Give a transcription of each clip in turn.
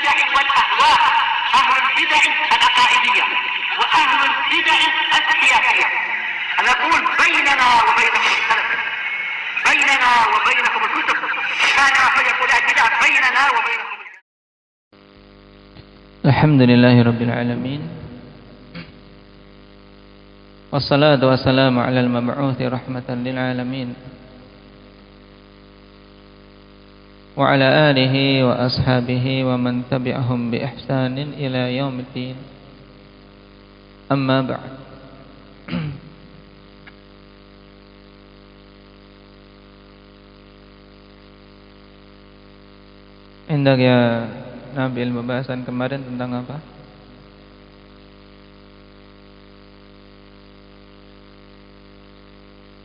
البدع والأهواء، أهل البدع العقائدية وأهل البدع السياسية. نقول بيننا وبينكم السلف، بيننا وبينكم الكتب، كان فيقول البدع بيننا وبينكم. الحمد لله رب العالمين، والصلاة والسلام على المبعوث رحمة للعالمين وعلى آله وأصحابه ومن تبعهم بإحسان إلى يوم الدين. أما بعد. Hendak ya Nabil, pembahasan kemarin tentang apa?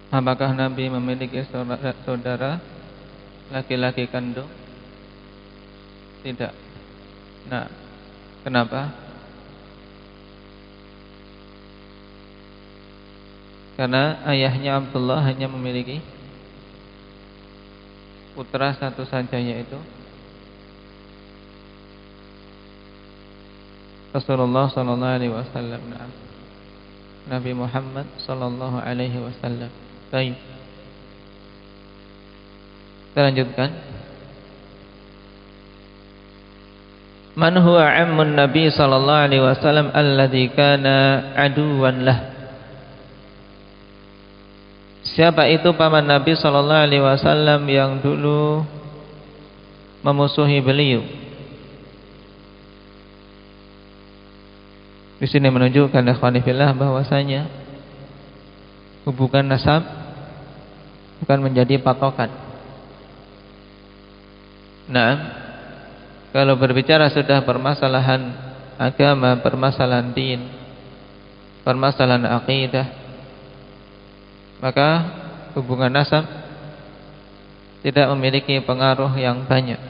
Apakah Nabi memiliki saudara laki-laki kandung? Tidak. Nah, kenapa? Karena ayahnya Abdullah hanya memiliki putra satu saja, yaitu Rasulullah sallallahu alaihi wasallam. Nabi Muhammad sallallahu alaihi wasallam. Baik. Kita lanjutkan. Man huwa ammun Nabi sallallahu alaihi wasallam alladzi kana aduwan lah. Siapa itu paman Nabi sallallahu alaihi wasallam yang dulu memusuhi beliau? Di sini menunjukkan ikhwan fillah bahwasanya hubungan nasab bukan menjadi patokan. Nah, kalau berbicara sudah permasalahan agama, permasalahan din, permasalahan akidah, maka hubungan nasab tidak memiliki pengaruh yang banyak.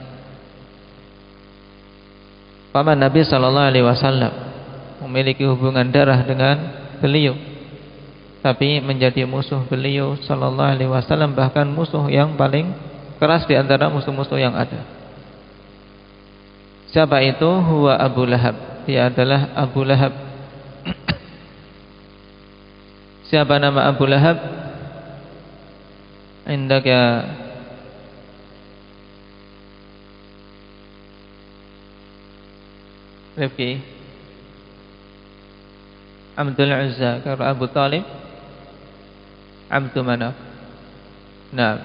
Paman Nabi sallallahu alaihi wasallam memiliki hubungan darah dengan beliau, tapi menjadi musuh beliau sallallahu alaihi wasallam, bahkan musuh yang paling keras di antara musuh-musuh yang ada. Siapa itu? Huwa Abu Lahab. Dia adalah Abu Lahab. Siapa nama Abu Lahab? Indaka Rifki Abdul Uzza. Kalau Abu Talib Abdul Manaf. Nah,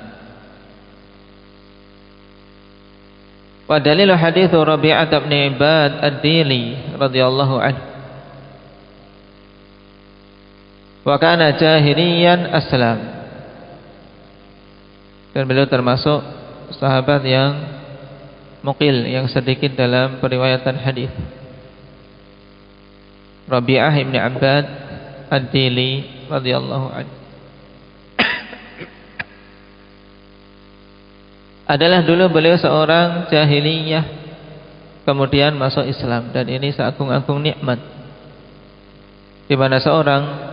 wa dalilu hadits Rabi'ah bin Ibad ad-Dili radhiyallahu anhu. Wa kana jahiliyan aslam. Dan beliau termasuk sahabat yang muqil, yang sedikit dalam periwayatan hadis. Rabi'ah bin Ibad ad-Dili radhiyallahu anhu adalah dulu beliau seorang jahiliyah, kemudian masuk Islam, dan ini seagung-agung nikmat, di mana seorang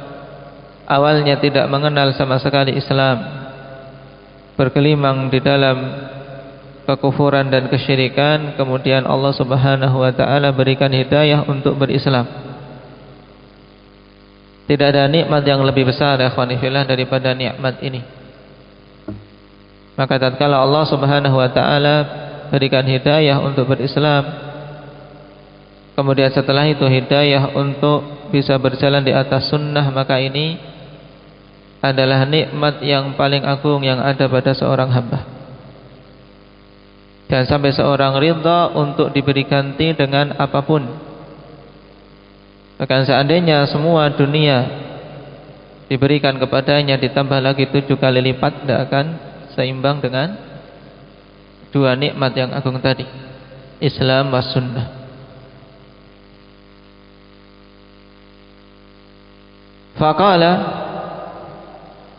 awalnya tidak mengenal sama sekali Islam, bergelimang di dalam kekufuran dan kesyirikan, kemudian Allah Subhanahu wa taala berikan hidayah untuk berislam. Tidak ada nikmat yang lebih besar ya ikhwani fillah daripada nikmat ini. Maka tatkala Allah Subhanahu wa taala berikan hidayah untuk berislam, kemudian setelah itu hidayah untuk bisa berjalan di atas sunnah, maka ini adalah nikmat yang paling agung yang ada pada seorang hamba. Dan sampai seorang ridha untuk diberi ganti dengan apapun. Bahkan seandainya semua dunia diberikan kepadanya ditambah lagi 7 kali lipat, tidak akan seimbang dengan dua nikmat yang agung tadi, Islam was sunnah. Faqala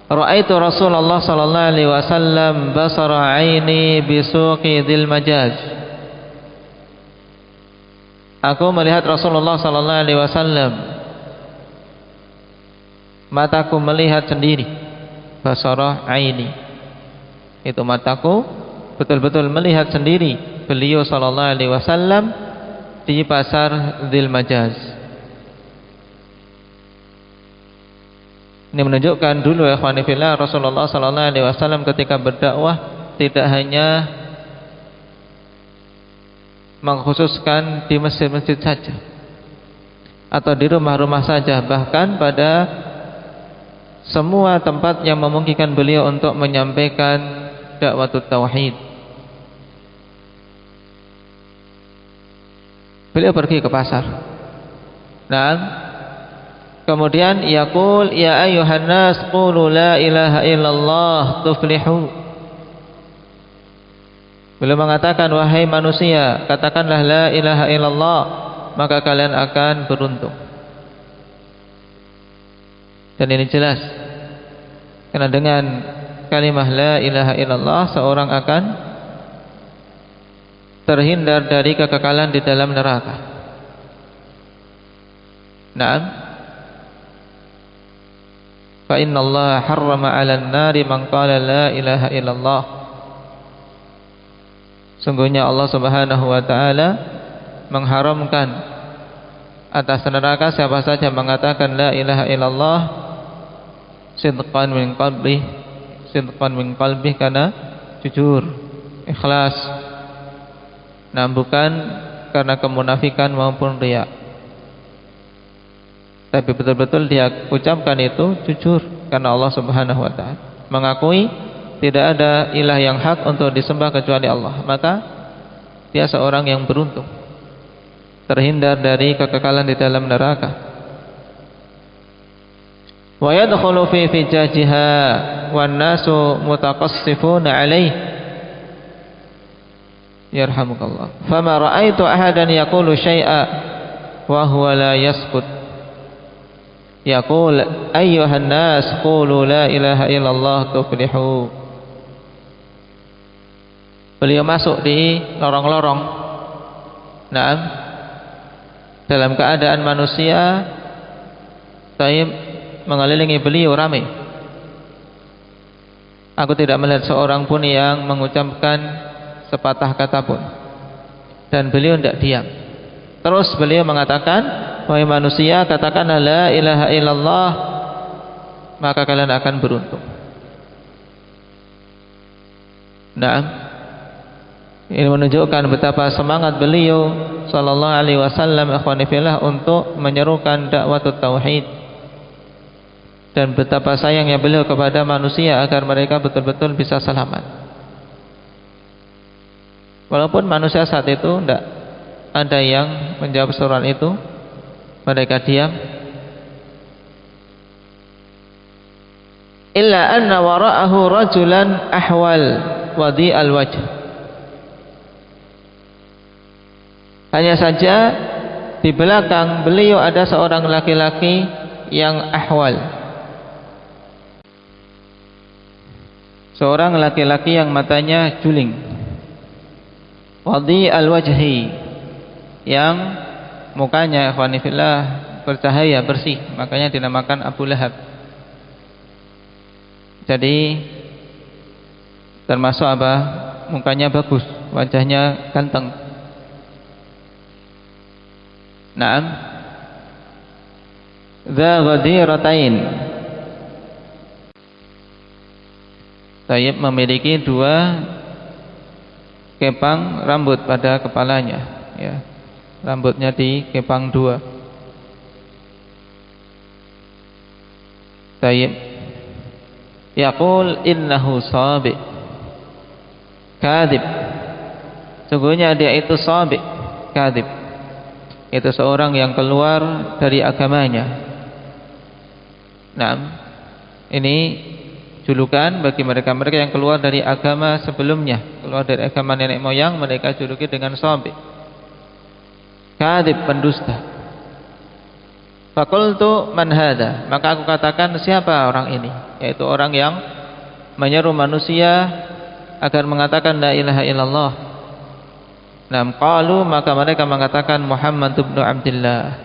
ra'aitu Rasulullah sallallahu alaihi wasallam basara 'aini bi suqi dzil majaz. Aku melihat Rasulullah sallallahu alaihi wasallam, mataku melihat sendiri. Basara 'aini, itu mataku betul-betul melihat sendiri beliau sallallahu alaihi wasallam di pasar Dzil Majaz. Ini menunjukkan dulu ya ikhwan fillah, Rasulullah sallallahu alaihi wasallam ketika berdakwah tidak hanya mengkhususkan di masjid-masjid saja atau di rumah-rumah saja, bahkan pada semua tempat yang memungkinkan beliau untuk menyampaikan dakwah tauhid. Beliau pergi ke pasar. Nah, kemudian yaqul ya ayyuhan nas qulu la ilaha illallah tuflihu. Beliau mengatakan, wahai manusia, katakanlah la ilaha illallah, maka kalian akan beruntung. Dan ini jelas, karena dengan kalimah la ilaha illallah seorang akan terhindar dari kekekalan di dalam neraka. Naam. Fa innallaha harrama 'alan nari man qala la ilaha illallah. Sungguhnya Allah Subhanahu wa taala mengharamkan atas neraka siapa saja mengatakan la ilaha illallah sidqan min qalbi, karena jujur, ikhlas. Nah, bukan karena kemunafikan maupun riya, tapi betul-betul dia ucapkan itu jujur karena Allah Subhanahu wa taala, mengakui tidak ada ilah yang hak untuk disembah kecuali Allah, maka dia seorang yang beruntung, terhindar dari kekekalan di dalam neraka. Wa yadkhulu fi fijajiha wan nasu mutaqassifuna alaih. Yarhamukallah. Fama ra'aitu ahadan yaqulu syai'a wa huwa la yaskut. Yaqul ayyuhan nas qulu la ilaha illallah tuflihu. Beliau masuk di lorong-lorong. Naam. Dalam keadaan manusia taib mengelilingi beliau ramai. Aku tidak melihat seorang pun yang mengucapkan sepatah kata pun, dan beliau tidak diam. Terus beliau mengatakan, wahai manusia, katakanlah la ilaha illallah, maka kalian akan beruntung. Nah, ini menunjukkan betapa semangat beliau sallallahu alaihi wasallam ikhwani fillah untuk menyerukan dakwah tauhid, dan betapa sayangnya beliau kepada manusia agar mereka betul-betul bisa selamat. Walaupun manusia saat itu tidak ada yang menjawab seruan itu, mereka diam. Illa anna wara'ahu rajulan ahwal wadi al-wajh. Hanya saja di belakang beliau ada seorang laki-laki yang ahwal, seorang laki-laki yang matanya juling, wadi al-wajhi, yang mukanya ikhwani fillah bercahaya bersih, makanya dinamakan Abu Lahab. Jadi termasuk apa? Mukanya bagus, wajahnya ganteng. Naam. Dza ghadiratain. Tayyib memiliki dua kepang rambut pada kepalanya, ya. Rambutnya dikepang dua. Tayyib. Yaqul innahu sabi, kadhib. Sungguhnya dia itu sabi, kadhib. Itu seorang yang keluar dari agamanya. Nah, ini julukan bagi mereka-mereka yang keluar dari agama sebelumnya, keluar dari agama nenek moyang, mereka juluki dengan sabi, kadhib, pendusta. Faqultu man hadha, maka aku katakan siapa orang ini, yaitu orang yang menyeru manusia agar mengatakan la ilaha illallah. Nam qalu, maka mereka mengatakan Muhammad ibn Abdullah.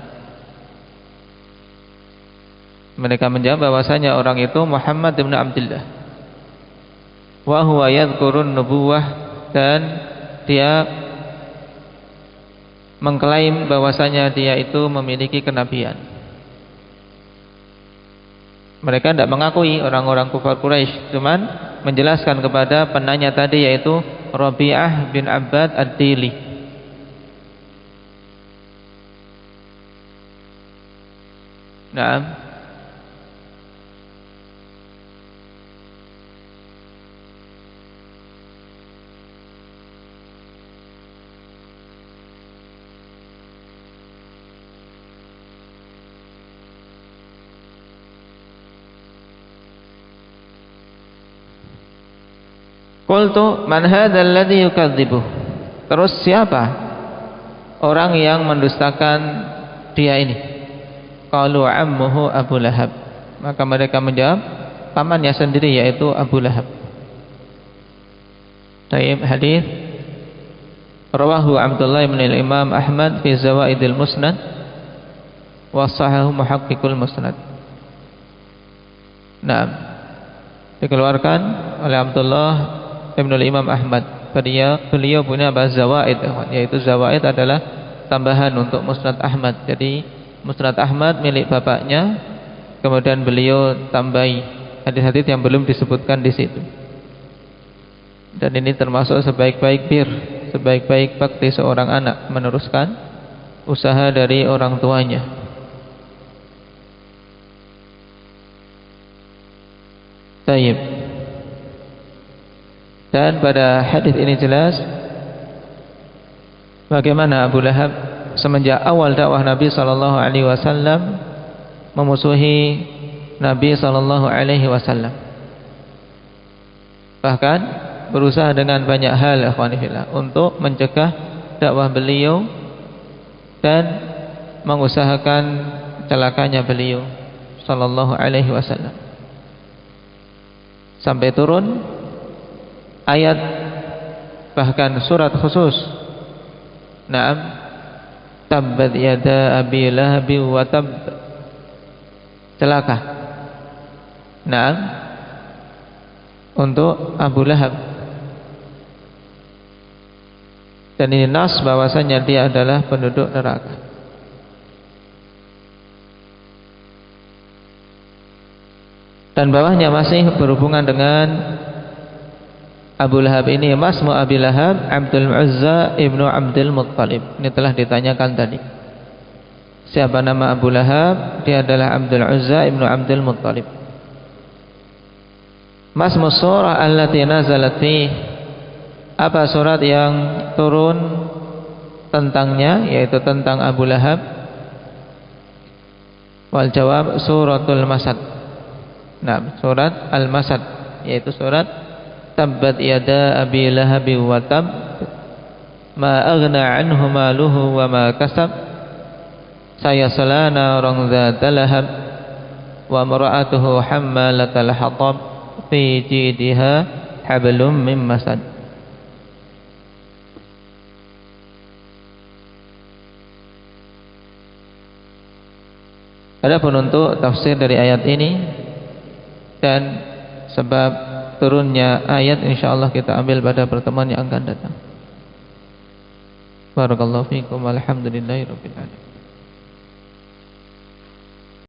Mereka menjawab bahwasanya orang itu Muhammad ibn Abdullah. Wa huwa yadhkurun nubuwah, dan dia mengklaim bahwasanya dia itu memiliki kenabian. Mereka tidak mengakui, orang-orang kufar Quraisy, cuman menjelaskan kepada penanya tadi, yaitu Rabi'ah bin Abbad Ad-Dili. Naam. Qultu man hadzal ladzi yukadzibuh. Terus siapa orang yang mendustakan dia ini? Qalu ammuhu Abu Lahab. Maka mereka menjawab pamannya sendiri, yaitu Abu Lahab. Taib hadis rawahu Abdullah bin Imam Ahmad fi Zawaidil Musnad wa sahahu Muhaqqiqul Musnad. Naam, dikeluarkan oleh Abdullah Ibnu Imam Ahmad. Beliau punya Zawaid, yaitu Zawaid adalah tambahan untuk Musnad Ahmad. Jadi Musnad Ahmad milik bapaknya, kemudian beliau tambahi hadis-hadis yang belum disebutkan di situ. Dan ini termasuk sebaik-baik bir, sebaik-baik bakti seorang anak, meneruskan usaha dari orang tuanya. Tayyib. Dan pada hadis ini jelas bagaimana Abu Lahab semenjak awal dakwah Nabi sallallahu alaihi wasallam memusuhi Nabi sallallahu alaihi wasallam. Bahkan berusaha dengan banyak hal, ikhwan fillah, untuk mencegah dakwah beliau dan mengusahakan celakanya beliau sallallahu alaihi wasallam. Sampai turun ayat, bahkan surat khusus. Naam, tabbat yada abi lahabi wa tab. Celaka. Naam, untuk Abu Lahab. Dan ini nas bahwasanya dia adalah penduduk neraka. Dan bawahnya masih berhubungan dengan Abu Lahab ini, Masmu Abi Lahab Abdul Uzza ibnu Abdul Muttalib. Ini telah ditanyakan tadi. Siapa nama Abu Lahab? Dia adalah Abdul Uzza ibnu Abdul Muttalib. Masmu surah allati nazalat fi. Apa surat yang turun tentangnya, yaitu tentang Abu Lahab? Wal jawab suratul Masad. Nah, surat Al-Masad, yaitu surat tabbat yada abi lahabi wa tab ma aghna anhu maluhu wa ma kasab sayasla naran dzata lahab wa imra'atuhu hammalatal hatab fi jidha hablum mim masad. Adapun untuk tafsir dari ayat ini dan sebab turunnya ayat, insyaallah kita ambil pada pertemuan yang akan datang. Barakallahu fiikum, walhamdulillahirabbil alamin.